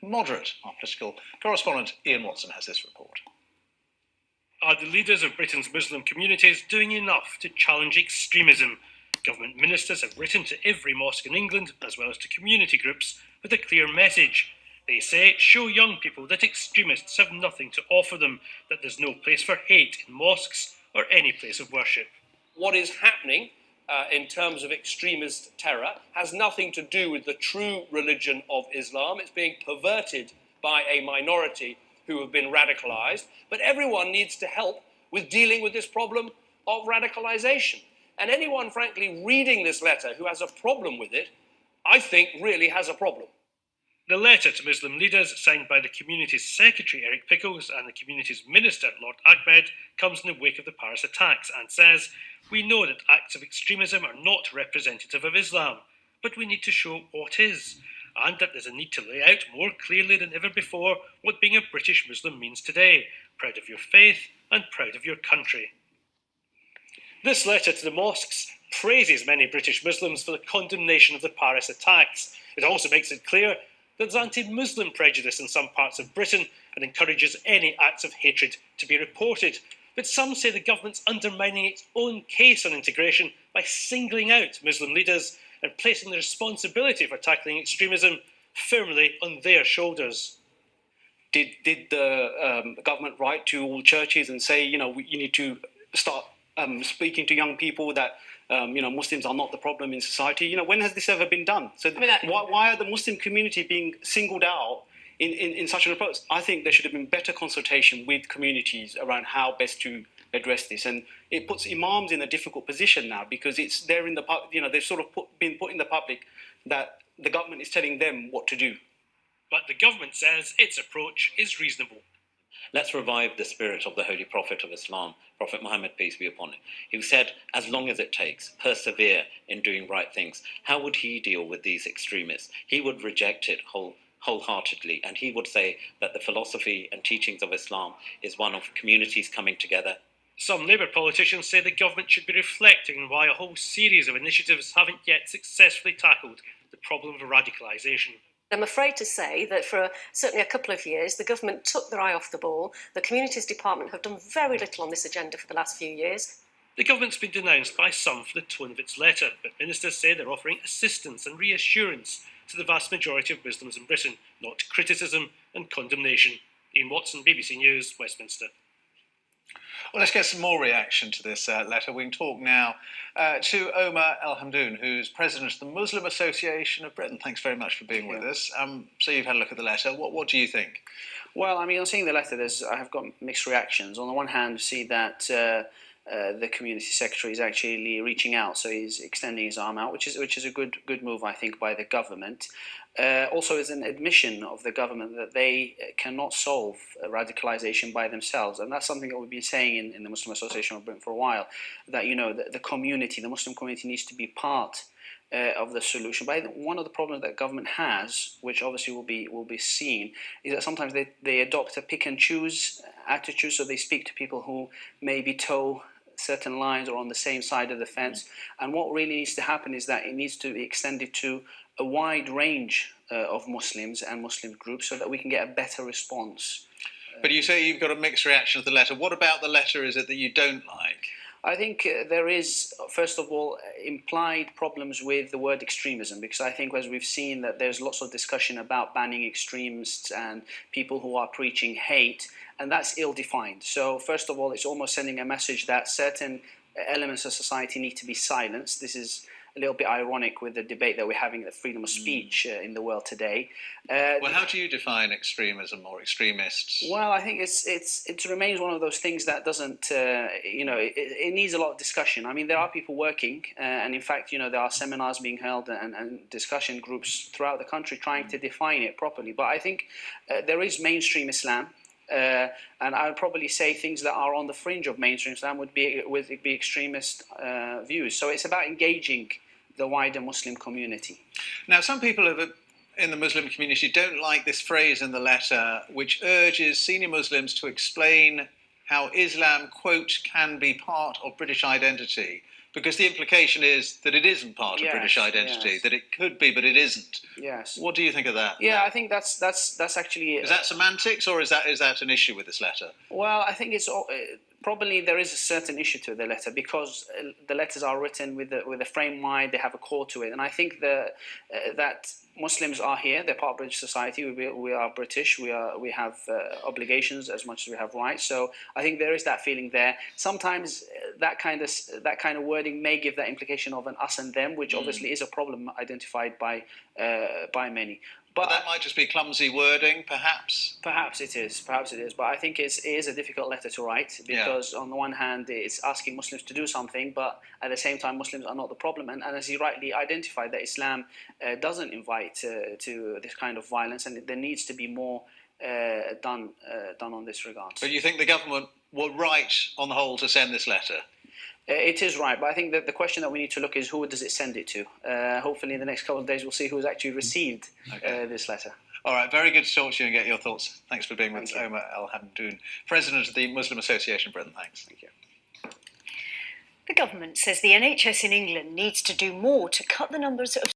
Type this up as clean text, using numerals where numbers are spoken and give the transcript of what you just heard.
moderate. Our political correspondent Ian Watson has this report. Are the leaders of Britain's Muslim communities doing enough to challenge extremism? Government ministers have written to every mosque in England, as well as to community groups, with a clear message. They say, show young people that extremists have nothing to offer them, that there's no place for hate in mosques or any place of worship. What is happening in terms of extremist terror has nothing to do with the true religion of Islam. It's being perverted by a minority who have been radicalized, but everyone needs to help with dealing with this problem of radicalization. And anyone, frankly, reading this letter who has a problem with it, I think really has a problem. The letter to Muslim leaders, signed by the community's secretary, Eric Pickles, and the community's minister, Lord Ahmed, comes in the wake of the Paris attacks and says, we know that acts of extremism are not representative of Islam, but we need to show what is, and that there's a need to lay out more clearly than ever before what being a British Muslim means today, proud of your faith and proud of your country. This letter to the mosques praises many British Muslims for the condemnation of the Paris attacks. It also makes it clear that there's anti-Muslim prejudice in some parts of Britain and encourages any acts of hatred to be reported. But some say the government's undermining its own case on integration by singling out Muslim leaders and placing the responsibility for tackling extremism firmly on their shoulders. Did the government write to all churches and say, you need to start speaking to young people that Muslims are not the problem in society? When has this ever been done? So why are the Muslim community being singled out in such an approach? I think there should have been better consultation with communities around how best to address this, and it puts Imams in a difficult position now because they're in the they've sort of been put in the public that the government is telling them what to do. But the government says its approach is reasonable. Let's revive the spirit of the Holy Prophet of Islam, Prophet Muhammad, peace be upon him, who said, as long as it takes, persevere in doing right things. How would he deal with these extremists? He would reject it wholeheartedly, and he would say that the philosophy and teachings of Islam is one of communities coming together. Some Labour politicians say the government should be reflecting on why a whole series of initiatives haven't yet successfully tackled the problem of radicalisation. I'm afraid to say that for certainly a couple of years, the government took their eye off the ball. The Communities Department have done very little on this agenda for the last few years. The government's been denounced by some for the tone of its letter, but ministers say they're offering assistance and reassurance to the vast majority of Muslims in Britain, not criticism and condemnation. Ian Watson, BBC News, Westminster. Well, let's get some more reaction to this letter. We can talk now to Omer El-Hamdoon, who's president of the Muslim Association of Britain. Thanks very much for being with us. So you've had a look at the letter. What do you think? Well, on seeing the letter, I have got mixed reactions. On the one hand, we see that the community secretary is actually reaching out, so he's extending his arm out, which is a good move, I think, by the government. Also, is an admission of the government that they cannot solve radicalization by themselves, and that's something that we've been saying in the Muslim Association of Britain for a while. That the community, the Muslim community, needs to be part of the solution. But I think one of the problems that government has, which obviously will be seen, is that sometimes they adopt a pick and choose attitude. So they speak to people who maybe toe certain lines or on the same side of the fence. And what really needs to happen is that it needs to be extended to a wide range of Muslims and Muslim groups so that we can get a better response. But you say you've got a mixed reaction to the letter. What about the letter is it that you don't like? I think there is, first of all, implied problems with the word extremism, because I think, as we've seen, that there's lots of discussion about banning extremists and people who are preaching hate, and that's ill-defined. So, first of all, it's almost sending a message that certain elements of society need to be silenced. This is a little bit ironic with the debate that we're having at freedom of speech in the world today. Well, how do you define extremism or extremists? Well, I think it remains one of those things that doesn't, it needs a lot of discussion. I mean, there are people working, and in fact, there are seminars being held and discussion groups throughout the country trying to define it properly. But I think there is mainstream Islam. And I would probably say things that are on the fringe of mainstream Islam would be extremist views. So it's about engaging the wider Muslim community. Now, some people in the Muslim community don't like this phrase in the letter, which urges senior Muslims to explain how Islam, quote, can be part of British identity. Because the implication is that it isn't part of Yes, British identity, yes. that it could be, but it isn't. Yes. What do you think of that? Yeah, I think that's actually. Is that semantics, or is that an issue with this letter? Well, I think it's probably there is a certain issue to the letter because the letters are written with a frame in mind. They have a core to it, and I think that Muslims are here. They're part of British society. We are British. We have obligations as much as we have rights. So I think there is that feeling there. Sometimes that kind of wording may give that implication of an us and them, which obviously is a problem identified by many. But that might just be clumsy wording, perhaps. Perhaps it is. But I think it is a difficult letter to write because on the one hand, it's asking Muslims to do something, but at the same time, Muslims are not the problem. And as he rightly identified, that Islam doesn't invite to this kind of violence, and there needs to be more done on this regard. But you think the government were right, on the whole, to send this letter? It is right, but I think that the question that we need to look is who does it send it to? Hopefully in the next couple of days we'll see who's actually received this letter. All right, very good to talk to you and get your thoughts. Thanks for being with Omer El-Hamdoon, President of the Muslim Association of Britain. Thanks. Thank you. The government says the NHS in England needs to do more to cut the numbers of